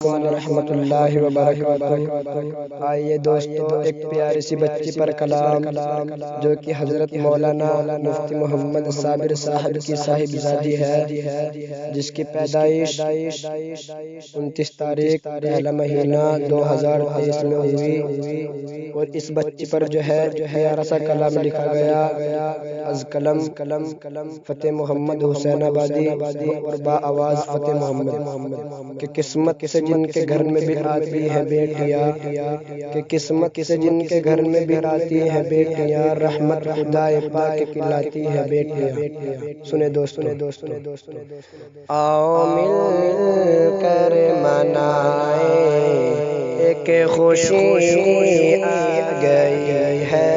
رحمۃ اللہ وبرکاتہ۔ آئیے دوستو ایک پیاری سی بچی پر کلام جو کہ حضرت مولانا مفتی محمد صابر صاحب کی صاحبزادی ہے، جس کی پیدائش 29 تاریخ پہلا مہینہ 2023 میں ہوئی، اور اس بچی پر جو ہے پیارا سا کلام لکھا گیا از قلم فتح محمد حسین آبادی اور با آواز فتح محمد کہ قسمت سے جن کے گھر میں بھی آتی ہے بیٹیاں، کہ قسمت سے جن کے گھر میں بھی آتی ہے بیٹیاں، رحمت خدا پاک کی لاتی ہے بیٹیاں۔ سنے دوستو، آؤ مل کر منائیں ایک خوشی آ گئی ہے،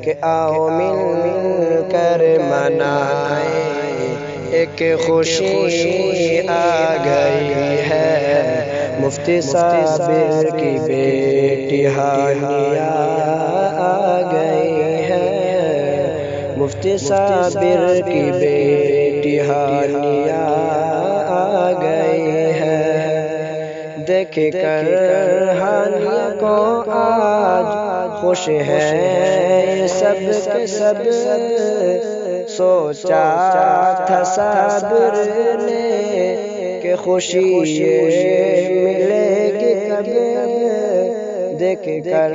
کہ آؤ مل کر منائیں ایک خوشی آ گئی ہے، مفتی صابر کی بیٹی ہانیہ آ گئی ہے، مفتی صابر کی بیٹی ہانیہ آ گئی ہے۔ دیکھ کر ہانیہ کو آج خوش ہے سب کے سب، سوچا تھا صابر نے کہ خوشی ملے گی کب، دیکھ کر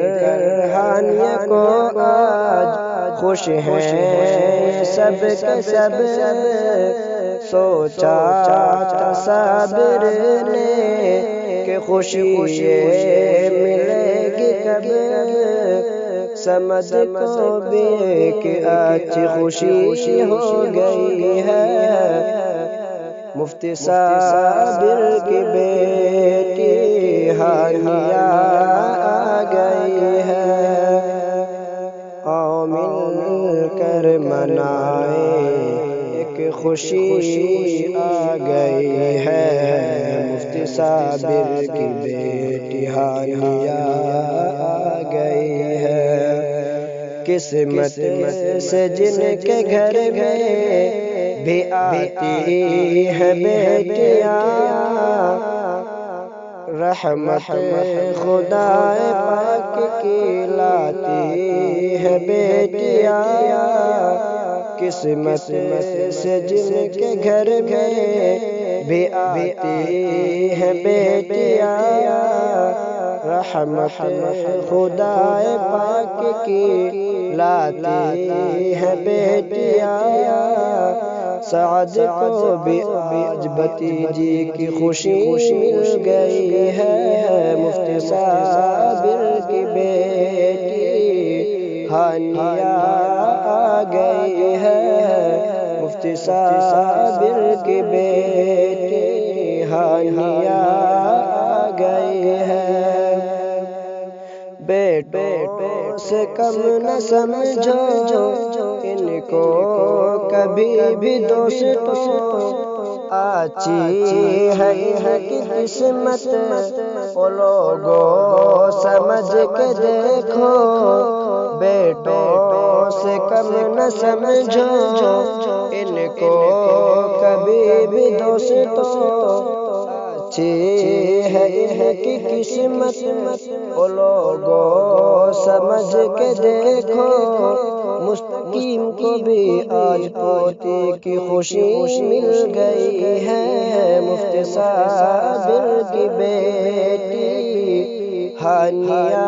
ہانیہ کو آج خوش ہیں سب کے سب، سوچا تھا صابر نے کہ خوشی ملے گی کب، سمجھ کو بھی کہ آج خوشی ہو گئی ہے، مفتی صابر کی بیٹی ہانیہ آ گئی ہے۔ آؤ مل کر منائیں ایک خوشی آ گئی ہے، مفتی صابر کی بیٹی ہانیہ آ گئی ہے۔ قسمت سے جن کے گھر میں بھی آتی ہے بیٹیاں، رحمت خدا پاک کی لاتی ہے بیٹیاں، قسمت سے جن کے گھر میں بھی آتی ہے بیٹیاں، رحمت خدا پاک کی لاتی ہے بیٹیاں، سعد کو بھی آج بھتیجی کی خوشی مل گئی ہے، مفتی صابر کی بیٹی ہانیہ آ گئی ہے، مفتی صابر کی بیٹی ہانیہ آ گئی ہے۔ بیٹوں سے کم نہ سمجھو ان کو کبھی بھی دوستوں، آچی ہے کہ قسمت او لوگوں سمجھ کے دیکھو، بیٹوں سے کم نہ سمجھو ان کو کبھی بھی دوستوں، اچھی ہے کہ قسمت او لوگوں سمجھ کے دیکھو، مستقیم کو بھی آج پوتی کی خوشی مل گئی ہے، مفتی صابر کی بیٹی ہانیہ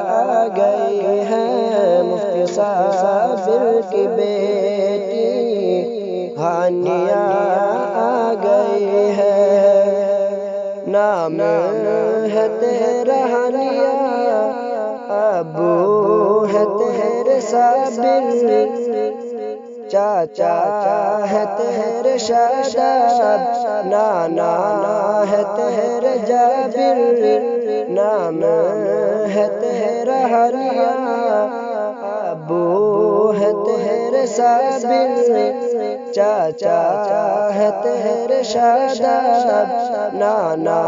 آ گئی ہے، مفتی صابر کی بیٹی ہانیہ آ گئی ہے۔ نام ہے تیرا ہانیہ، ابو ہے تیرے صابر، چاچا ہے تیرے شاداب، نانا ہے تیرے جابر، نام ہے تیرا ہانیہ، ابو ہے تیرے صابر، چاچا ہے تیرے شاداب، نانا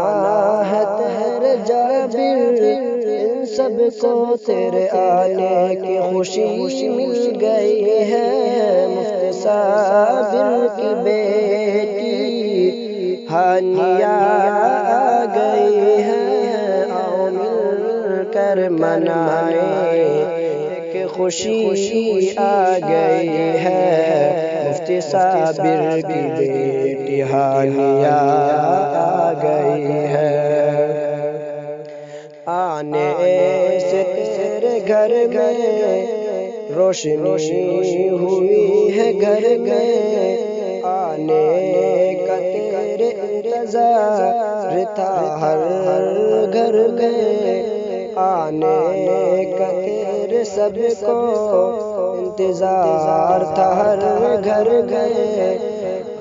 ہے تیرے جابر، ان سب کو تیرے آنے کی خوشی مل گئی ہے، مفتی صابر کی بیٹی ہانیہ آ گئی ہے، آؤ مل کر منائیں، ایک خوشی آ گئی ہے، مفتی صابر کی بیٹی ہانیہ آ گئی ہے۔ آنے سے تیرے گھر میں روشنی ہوئی ہے، گھر میں آنے کا تیرے انتظار تھا، ہر گھر میں آنے کا تیرے سب کو انتظار تھا، ہر گھر میں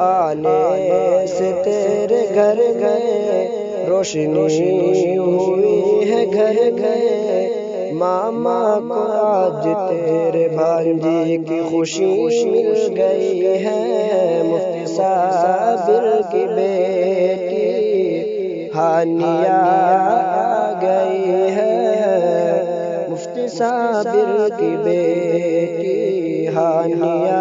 آنے سے تیرے گھر میں روشنی ہوئی ہے، گھر گئے ماما کو آج تیرے بھانجی کی خوشی مل گئی ہے، مفتی صابر کی بیٹی ہانیہ آ گئی ہے، مفتی صابر کی بیٹی ہانیہ